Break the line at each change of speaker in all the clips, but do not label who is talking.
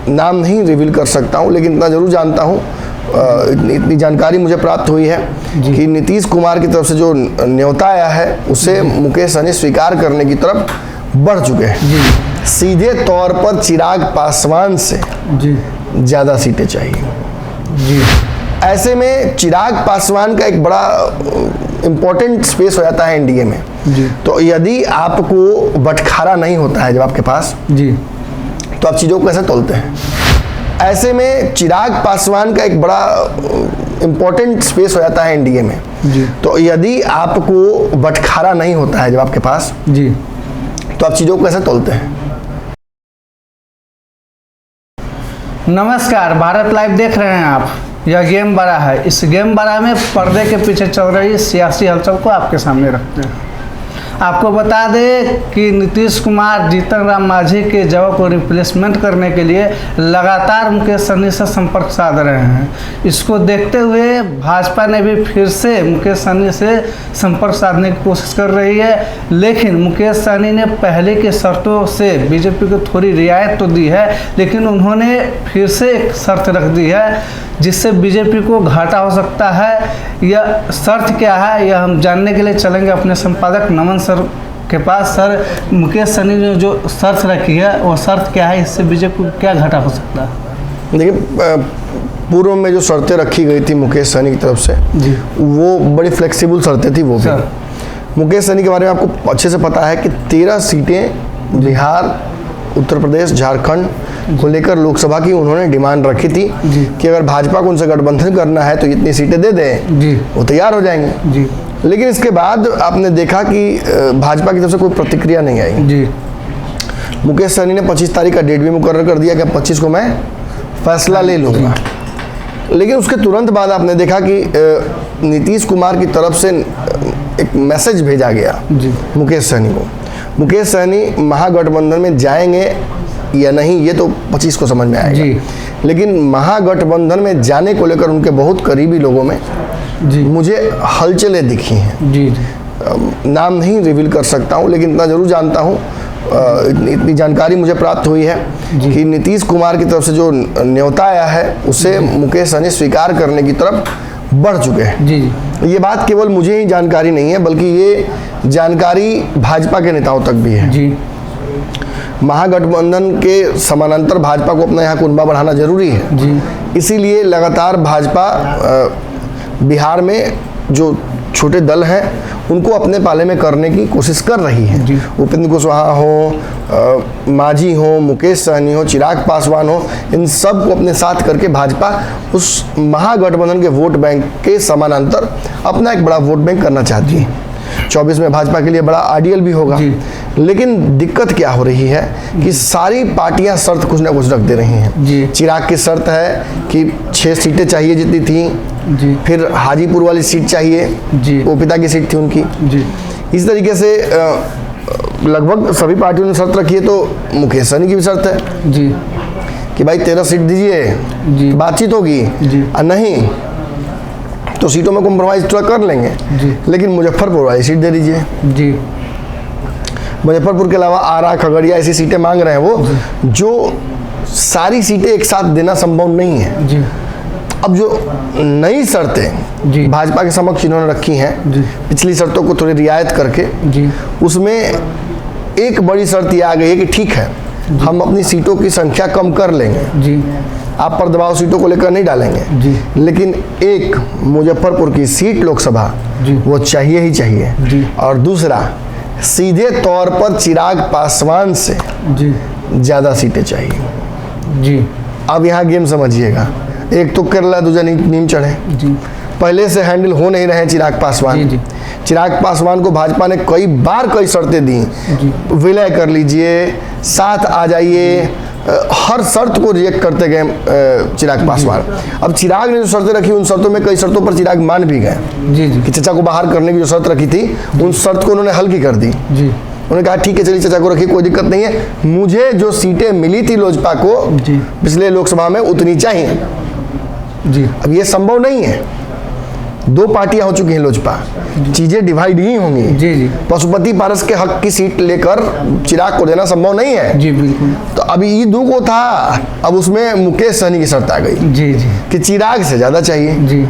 नाम नहीं रिवील कर सकता हूं, लेकिन इतना जरूर जानता हूं, इतनी जानकारी मुझे प्राप्त हुई है कि नीतीश कुमार की तरफ से जो न्योता आया है उसे मुकेश सहनी स्वीकार करने की तरफ बढ़ चुके हैं। सीधे तौर पर चिराग पासवान से ज़्यादा सीटें चाहिए। ऐसे में चिराग पासवान का एक बड़ा इम्पोर्टेंट स्पेस हो जाता है एनडीए में। तो यदि आपको बंटवारा नहीं होता है जब आपके पास, तो आप चीज़ों को कैसे तोलते हैं? ऐसे में चिराग पासवान का एक बड़ा इम्पोर्टेंट स्पेस हो जाता है एनडीए में। तो यदि आपको बंटवारा नहीं होता है जब आपके पास, तो आप चीज़ों को कैसे तोलते हैं?
नमस्कार, भारत लाइव देख रहे हैं आप। यह गेम बड़ा है। इस गेम बड़ा में पर्दे के पीछे चल रही सियासी हलचल को आपके सामने रखते हैं। आपको बता दें कि नीतीश कुमार जीतन राम मांझी के जगह को रिप्लेसमेंट करने के लिए लगातार मुकेश सहनी से संपर्क साध रहे हैं। इसको देखते हुए भाजपा ने भी फिर से मुकेश सहनी से संपर्क साधने की कोशिश कर रही है, लेकिन मुकेश सहनी ने पहले के शर्तों से बीजेपी को थोड़ी रियायत तो दी है, लेकिन उन्होंने फिर से एक शर्त रख दी है जिससे बीजेपी को घाटा हो सकता है। यह शर्त क्या है, यह हम जानने के लिए चलेंगे अपने संपादक नमन सर के पास। सर, मुकेश सहनी ने जो शर्त रखी है वो शर्त क्या है, इससे बीजेपी को क्या घाटा हो सकता है?
देखिए, पूर्व में जो शर्तें रखी गई थी मुकेश सहनी की तरफ से, वो बड़ी फ्लेक्सिबल शर्तें थी। वो भी मुकेश सहनी के बारे में आपको अच्छे से पता है कि 13 सीटें बिहार, उत्तर प्रदेश, झारखंड को लेकर लोकसभा की उन्होंने डिमांड रखी थी कि अगर भाजपा को उनसे गठबंधन करना है तो इतनी सीटें दे दें, वो तैयार हो जाएंगे। लेकिन इसके बाद आपने देखा कि भाजपा की तरफ से कोई प्रतिक्रिया नहीं आई। मुकेश सहनी ने 25 तारीख का डेट भी मुकर्रर कर दिया कि 25 को मैं फैसला ले लूँगा। लेकिन उसके तुरंत बाद आपने देखा कि नीतीश कुमार की तरफ से एक मैसेज भेजा गया मुकेश सहनी को। मुकेश सहनी महागठबंधन में जाएंगे या नहीं ये तो 25 को समझ में आएगा, लेकिन महागठबंधन में जाने को लेकर उनके बहुत करीबी लोगों में मुझे हलचलें दिखी हैं। नाम नहीं रिवील कर सकता हूं, लेकिन इतना जरूर जानता हूं, इतनी जानकारी मुझे प्राप्त हुई है कि नीतीश कुमार की तरफ से जो न्योता आया है उसे मुकेश सहनी स्वीकार करने की तरफ बढ़ चुके हैं। ये बात केवल मुझे ही जानकारी नहीं है, बल्कि ये जानकारी भाजपा के नेताओं तक भी है। महागठबंधन के समानांतर भाजपा को अपना यहाँ कुनबा बढ़ाना जरूरी है। इसीलिए लगातार भाजपा बिहार में जो छोटे दल हैं उनको अपने पाले में करने की कोशिश कर रही है। उपेंद्र कुशवाहा हो, मांझी हो, मुकेश सहनी हो, चिराग पासवान हो, इन सब को अपने साथ करके भाजपा उस महागठबंधन के वोट बैंक के समानांतर अपना एक बड़ा वोट बैंक करना चाहती है। 24 में भाजपा के लिए बड़ा आइडियल भी होगा। लेकिन दिक्कत क्या हो रही है कि सारी पार्टियां शर्त कुछ ना कुछ रख दे रही हैं। चिराग की शर्त है कि 6 सीटें चाहिए जितनी थी, फिर हाजीपुर वाली सीट चाहिए, वो पिता की सीट थी उनकी। इस तरीके से लगभग सभी पार्टियों ने शर्त रखी है। तो मुकेश सहनी की भी शर्त है कि भाई 13 सीट दीजिए, बातचीत होगी, नहीं तो सीटों में कॉम्प्रोमाइज थोड़ा कर लेंगे, लेकिन मुजफ्फरपुर वाली सीट दे दीजिए। मुजफ्फरपुर के अलावा आरा, खगड़िया ऐसी सीटें मांग रहे हैं वो, जो सारी सीटें एक साथ देना संभव नहीं है। अब जो नई शर्तें भाजपा के समक्ष इन्होंने रखी हैं, पिछली शर्तों को थोड़ी रियायत करके, उसमें एक बड़ी शर्त ये आ गई है कि ठीक है, हम अपनी सीटों की संख्या कम कर लेंगे, आप पर दबाव सीटों को लेकर नहीं डालेंगे, लेकिन एक मुजफ्फरपुर की सीट लोकसभा वो चाहिए ही चाहिए। और दूसरा, सीधे तौर पर चिराग पासवान से ज़्यादा सीटें चाहिए। अब यहाँ गेम समझिएगा, एक तो केरला, दूसरा नीम चढ़े। पहले से हैंडल हो नहीं रहे चिराग पासवान। चिराग पासवान को भाजपा ने कई बार कई शर्तें दी, विलय कर लीजिए, साथ आ जाइए, हर शर्त को रिजेक्ट करते गए चिराग पासवान। अब चिराग ने जो शर्तें रखी, उन शर्तों में कई शर्तों पर चिराग मान भी गए कि चचा को बाहर करने की जो शर्त रखी थी, उन शर्त को उन्होंने हल्की कर दी। उन्होंने कहा ठीक है, चलिए चचा को रखिए, कोई दिक्कत नहीं है, मुझे जो सीटें मिली थी लोजपा को पिछले लोकसभा में उतनी चाहिए। अब ये संभव नहीं है। दो पार्टियां हो चुकी हैं लोजपा, चीजें डिवाइड ही होंगी।
जी जी
पशुपति पारस के हक की सीट लेकर चिराग को देना संभव नहीं है।
जी बिल्कुल।
तो अभी ईदू को था, अब उसमें मुकेश सहनी की शर्त आ गई
जी जी
कि चिराग से ज्यादा चाहिए।
जी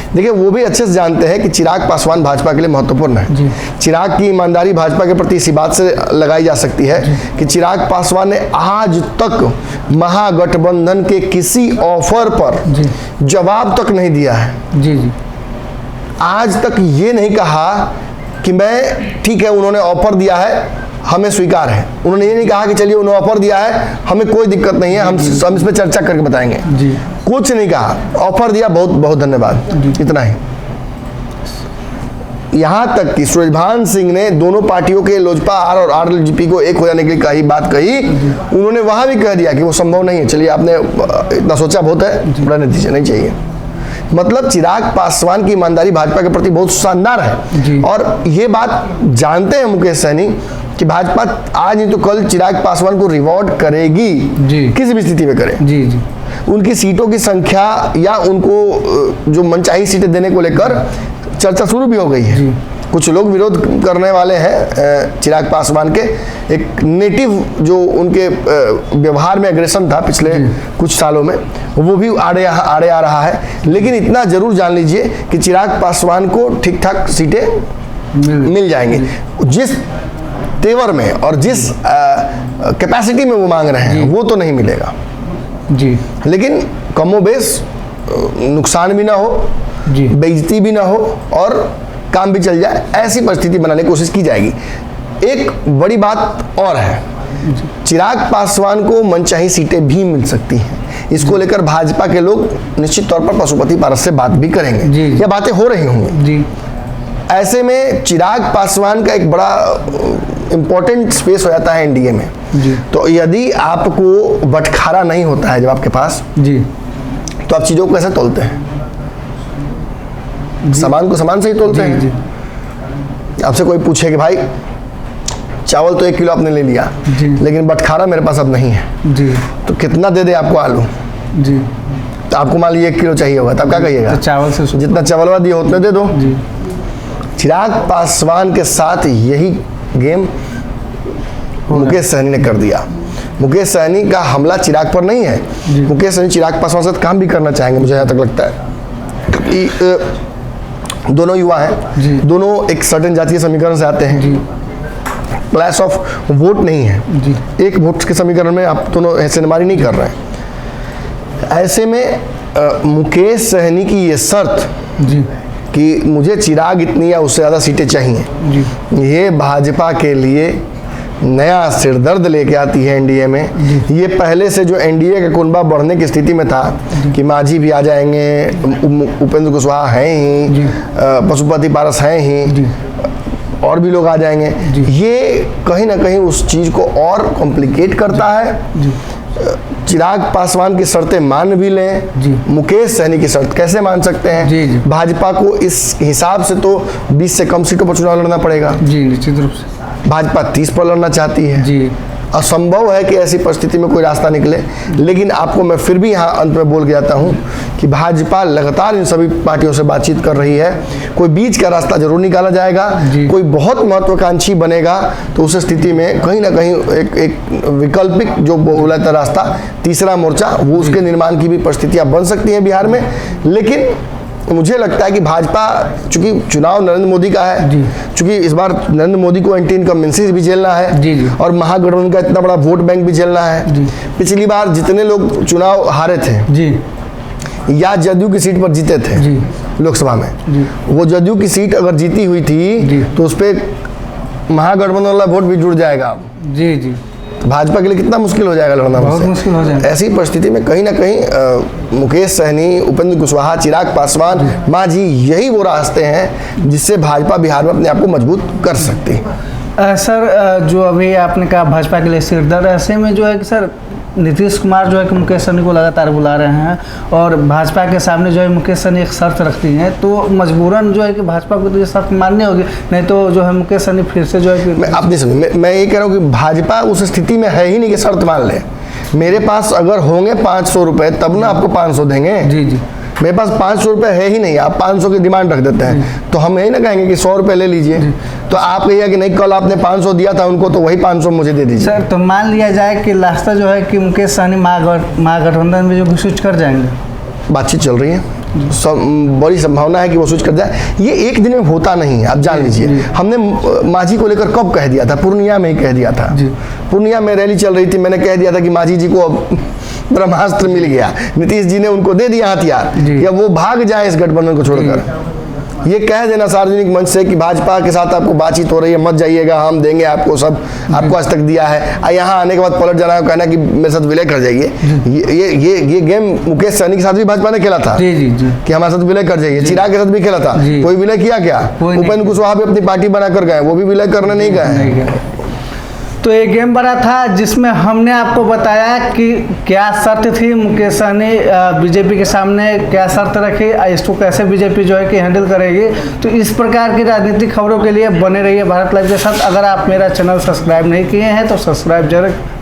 देखिए वो भी अच्छे से जानते हैं कि चिराग पासवान भाजपा के लिए महत्वपूर्ण है।
जी।
चिराग की ईमानदारी भाजपा के प्रति इसी बात से लगाई जा सकती है कि चिराग पासवान ने आज तक महागठबंधन के किसी ऑफर पर
जी
जवाब तक नहीं दिया है।
जी जी
आज तक ये नहीं कहा कि मैं ठीक है उन्होंने ऑफर दिया है हमें स्वीकार है। उन्होंने ये नहीं कहा कि चलिए उन्होंने ऑफर दिया है हमें कोई दिक्कत नहीं है, हम इस पर चर्चा करके बताएंगे।
जी
कुछ नहीं कहा, ऑफर दिया, बहुत बहुत धन्यवाद, इतना ही। यहां तक कि सूरजभान सिंह ने दोनों पार्टियों के लोजपा आर और आरएलजेपी को एक हो जाने के लिए बात कही, उन्होंने वहां भी कह दिया कि वो संभव नहीं है, चलिए आपने इतना सोचा बहुत है, बड़ा नतीजा नहीं चाहिए। मतलब चिराग पासवान की ईमानदारी भाजपा के प्रति बहुत शानदार है। और ये बात जानते हैं मुकेश सहनी कि भाजपा आज नहीं तो कल चिराग पासवान को रिवॉर्ड करेगी, किसी भी स्थिति में करे।
जी जी
उनकी सीटों की संख्या या उनको जो मनचाही सीटें देने को लेकर चर्चा शुरू भी हो गई है। कुछ लोग विरोध करने वाले हैं चिराग पासवान के एक नेटिव जो उनके व्यवहार में एग्रेशन था पिछले कुछ सालों में, वो भी आड़े आ रहा है। लेकिन इतना जरूर जान लीजिए कि चिराग पासवान को ठीक ठाक सीटें मिल जाएंगी, जिस तेवर में और जिस कैपेसिटी में वो मांग रहे हैं वो तो नहीं मिलेगा
जी।
लेकिन कमोबेश नुकसान भी ना हो, बेइज्जती भी ना हो और काम भी चल जाए, ऐसी परिस्थिति बनाने की कोशिश की जाएगी। एक बड़ी बात और है, चिराग पासवान को मनचाही सीटें भी मिल सकती हैं। इसको लेकर भाजपा के लोग निश्चित तौर पर पशुपति पारस से बात भी करेंगे, या बातें हो रही होंगी
जी।
ऐसे में चिराग पासवान का एक बड़ा इंपॉर्टेंट स्पेस हो जाता है एनडीए में
जी।
तो यदि आपको बटखारा नहीं होता है जब आपके पास
जी,
तो आप चीजों को कैसे तोलते हैं? सामान को सामान से ही तोलते हैं। आपसे कोई पूछे कि भाई चावल तो 1 किलो आपने ले लिया लेकिन बटखारा मेरे पास अब नहीं है
जी,
तो कितना दे दे आपको आलू
जी,
तो आपको मान लीजिए 1 किलो चाहिए होगा, तब क्या कहिएगा?
तो चावल से
जितना चावलवा दिए उतने दे दो
जी।
चिराग पासवान के साथ यही गेम मुकेश सहनी ने कर दिया। मुकेश सहनी का हमला चिराग पर नहीं है, मुकेश सहनी चिराग पासवान के साथ काम भी करना चाहेंगे, मुझे यहाँ तक लगता है, क्योंकि दोनों युवा हैं, दोनों एक सर्टेन जातीय समीकरण से आते हैं, क्लास ऑफ वोट नहीं है, एक वोट के समीकरण में आप दोनों ऐसेनमारी नहीं कर रहे हैं। ऐसे में मुकेश सहनी की ये शर्त कि मुझे चिराग इतनी या उससे ज़्यादा सीटें चाहिए, ये भाजपा के लिए नया सिरदर्द लेके आती है एनडीए में। ये पहले से जो एनडीए का कुनबा बढ़ने की स्थिति में था कि मांझी भी आ जाएंगे, उपेंद्र कुशवाहा हैं ही, पशुपति पारस हैं ही, और भी लोग आ जाएंगे, ये कहीं ना कहीं उस चीज़ को और कॉम्प्लिकेट करता है। चिराग पासवान की शर्तें मान भी लें, मुकेश सहनी की शर्त कैसे मान सकते हैं? भाजपा को इस हिसाब से तो 20 से कम सीटों पर चुनाव लड़ना पड़ेगा।
जी, निश्चित रूप से
भाजपा 30 पर लड़ना चाहती है
जी।
असंभव है कि ऐसी परिस्थिति में कोई रास्ता निकले। लेकिन आपको मैं फिर भी यहाँ अंत में बोल के जाता हूँ कि भाजपा लगातार इन सभी पार्टियों से बातचीत कर रही है, कोई बीच का रास्ता जरूर निकाला जाएगा, कोई बहुत महत्वाकांक्षी बनेगा तो उस स्थिति में कहीं ना कहीं एक वैकल्पिक जो बोला था रास्ता, तीसरा मोर्चा, वो उसके निर्माण की भी परिस्थितियाँ बन सकती हैं बिहार में। लेकिन मुझे लगता है कि भाजपा, चूंकि चुनाव नरेंद्र मोदी का है, चूंकि इस बार नरेंद्र मोदी को एंटी इनकम्बेंसी भी झेलना है और महागठबंधन का इतना बड़ा वोट बैंक भी झेलना है। पिछली बार जितने लोग चुनाव हारे थे या जदयू की सीट पर जीते थे लोकसभा में, वो जदयू की सीट अगर जीती हुई थी तो उस पर महागठबंधन वाला वोट भी जुड़ जाएगा।
जी जी,
भाजपा के लिए कितना मुश्किल हो जाएगा लड़ना,
बहुत मुश्किल हो जाएगा।
ऐसी परिस्थिति में कहीं ना कहीं मुकेश सहनी, उपेंद्र कुशवाहा, चिराग पासवान, मांझी, यही वो रास्ते हैं जिससे भाजपा बिहार में अपने आप को मजबूत कर सकती है।
सर, जो अभी आपने कहा भाजपा के लिए सिरदर्द, ऐसे में जो है कि सर नीतीश कुमार जो है कि मुकेश सहनी को लगातार बुला रहे हैं और भाजपा के सामने जो है मुकेश सहनी एक शर्त रखती हैं, तो मजबूरन जो है कि भाजपा को तो ये शर्त माननी होगी, नहीं तो जो है मुकेश सहनी फिर से जो है कि
आप नहीं समझे, मैं ये कह रहा हूँ कि भाजपा उस स्थिति में है ही नहीं कि शर्त मान ले। मेरे पास अगर होंगे 500 रुपये तब ना आपको 500 देंगे।
जी जी,
मेरे पास 500 रुपये है ही नहीं, आप 500 की डिमांड रख देते हैं, तो हम यही ना कहेंगे कि 100 रुपये ले लीजिए। तो आप कहिए कि नहीं, कल आपने 500 दिया था उनको, तो वही 500 मुझे दे दीजिए।
सर तो मान लिया जाए कि रास्ता जो है कि मुकेश सहनी महागठबंधन में जो स्विच कर जाएंगे,
बातचीत चल रही है, सब बड़ी संभावना है कि वो स्विच कर जाए। ये एक दिन में होता नहीं है, आप जान लीजिए। हमने मांझी को लेकर कब कह दिया था, पूर्णिया में ही कह दिया था। पूर्णिया में रैली चल रही थी, मैंने कह दिया था कि मांझी जी को अब ब्रह्मास्त्र मिल गया, नीतीश जी ने उनको दे दिया हथियार, या वो भाग जाए इस गठबंधन को छोड़कर। ये कह देना सार्वजनिक मंच से कि भाजपा के साथ आपको बातचीत हो रही है, मत जाइएगा, हम देंगे आपको सब, आपको आज तक दिया है, यहाँ आने के बाद पलट जाना, कहना कि मेरे साथ विलय कर जाइए। ये गेम मुकेश सहनी के साथ भी भाजपा ने खेला था कि हमारे साथ विलय कर जाइए। चिराग के साथ भी खेला था, कोई विलय किया क्या? उपेंद्र कुशवाहा भी अपनी पार्टी बनाकर गए, वो भी विलय करने नहीं गए।
तो ये गेम बना था जिसमें हमने आपको बताया कि क्या शर्त थी मुकेश सहनी बीजेपी के सामने, क्या शर्त रखी, इसको कैसे बीजेपी जो है कि हैंडल करेगी। तो इस प्रकार की राजनीतिक खबरों के लिए बने रहिए भारत लाइव के साथ। अगर आप मेरा चैनल सब्सक्राइब नहीं किए हैं तो सब्सक्राइब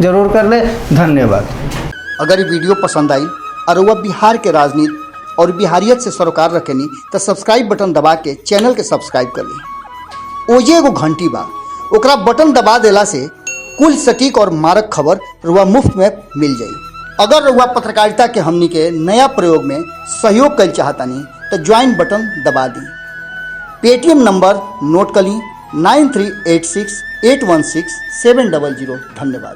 जरूर कर ले। धन्यवाद।
अगर ये वीडियो पसंद आई और वह बिहार के राजनीति और बिहारियत से सरोकार रखेनी तो सब्सक्राइब बटन दबा के चैनल के सब्सक्राइब कर ली। ओजे एगो घंटी बा, ओकरा बटन दबा देला से कुल सटीक और मारक खबर रुआ मुफ्त में मिल जाई। अगर रुआ पत्रकारिता के हमनी के नया प्रयोग में सहयोग कर चाहतानी तो ज्वाइन बटन दबा दी। पेटीएम नंबर नोट कर ली 9386816700। धन्यवाद।